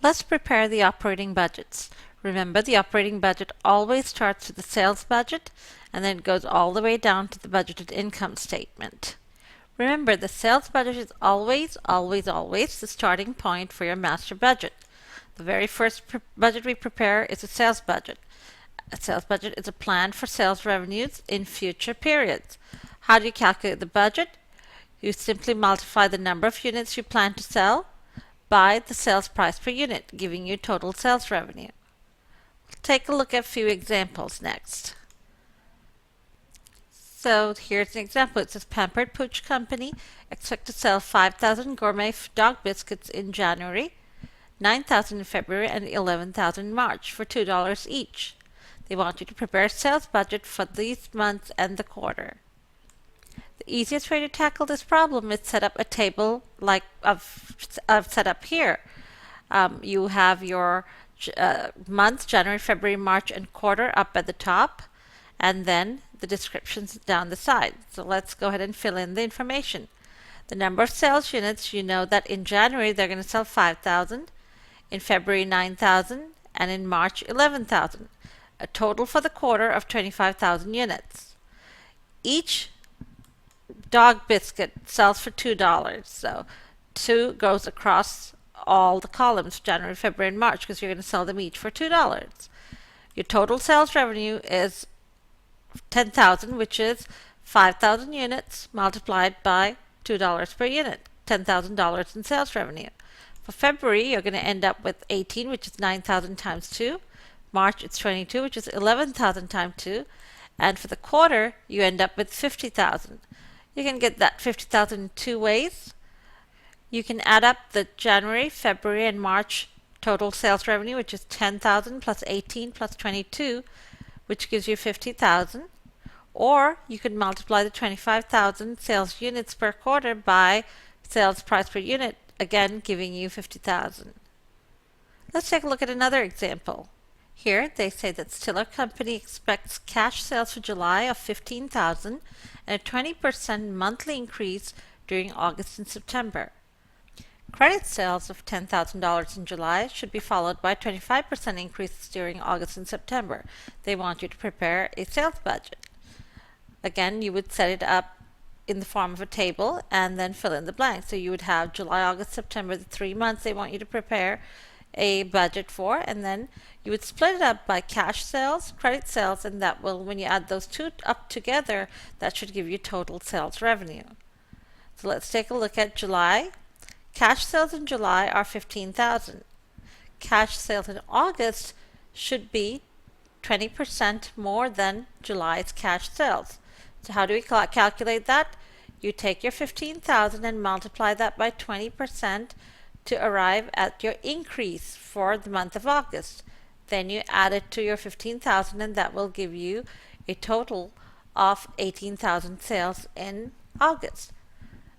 Let's prepare the operating budgets. Remember, the operating budget always starts with the sales budget and then it goes all the way down to the budgeted income statement. Remember, the sales budget is always the starting point for your master budget. The very first budget we prepare is a sales budget. A sales budget is a plan for sales revenues in future periods. How do you calculate the budget? You simply multiply the number of units you plan to sell by the sales price per unit, giving you total sales revenue. Take a look at a few examples next. So here's an example. It says Pampered Pooch Company expect to sell 5,000 gourmet dog biscuits in January, 9,000 in February, and 11,000 in March for $2 each. They want you to prepare a sales budget for these months and the quarter. The easiest way to tackle this problem is set up a table like I've set up here. You have your months, January, February, March, and quarter up at the top, and then the descriptions down the side. So let's go ahead and fill in the information. The number of sales units, you know that in January they're going to sell 5,000, in February 9,000, and in March 11,000. A total for the quarter of 25,000 units. Each dog biscuit sells for $2, so 2 goes across all the columns, January, February, and March, because you're going to sell them each for $2. Your total sales revenue is 10,000, which is 5,000 units multiplied by $2 per unit, $10,000 in sales revenue. For February, you're going to end up with 18, which is 9,000 times 2. March, it's 22, which is 11,000 times 2. And for the quarter, you end up with 50,000. You can get that 50,000 in two ways. You can add up the January, February, and March total sales revenue, which is 10,000 plus 18 plus 22, which gives you 50,000. Or you could multiply the 25,000 sales units per quarter by sales price per unit, again giving you 50,000. Let's take a look at another example. Here they say that Stiller Company expects cash sales for July of 15,000 and a 20% monthly increase during August and September. Credit sales of $10,000 in July should be followed by 25% increases during August and September. They want you to prepare a sales budget. Again, you would set it up in the form of a table and then fill in the blanks. So you would have July, August, September, the 3 months they want you to prepare a budget for, and then you would split it up by cash sales, credit sales, and that will, when you add those two up together, that should give you total sales revenue. So let's take a look at July. Cash sales in July are 15,000. Cash sales in August should be 20% more than July's cash sales. So how do we calculate that? You take your 15,000 and multiply that by 20% to arrive at your increase for the month of August. Then you add it to your 15,000 and that will give you a total of 18,000 sales in August.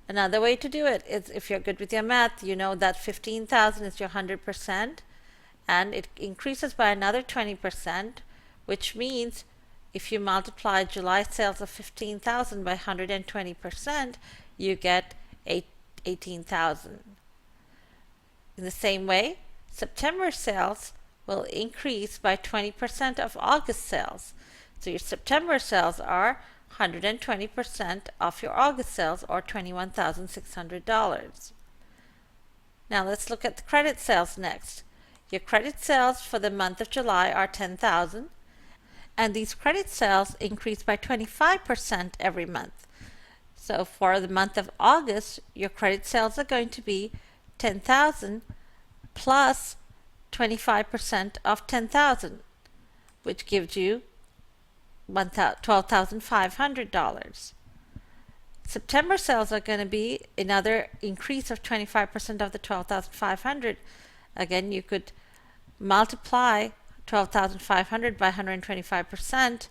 Another way to do it is, if you're good with your math, you know that 15,000 is your 100% and it increases by another 20%, which means if you multiply July sales of 15,000 by 120%, you get 18,000. In the same way, September sales will increase by 20% of August sales. So your September sales are 120% of your August sales, or $21,600. Now let's look at the credit sales next. Your credit sales for the month of July are 10,000, and these credit sales increase by 25% every month. So for the month of August, your credit sales are going to be 10,000 plus 25% of 10,000, which gives you $12,500. September sales are going to be another increase of 25% of the 12,500. Again, you could multiply 12,500 by 125%,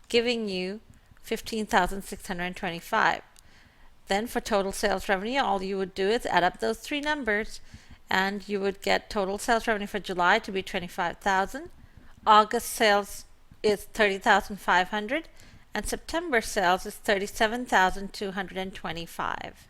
giving you 15,625. Then for total sales revenue, all you would do is add up those three numbers and you would get total sales revenue for July to be 25,000. August sales is 30,500 and September sales is 37,225.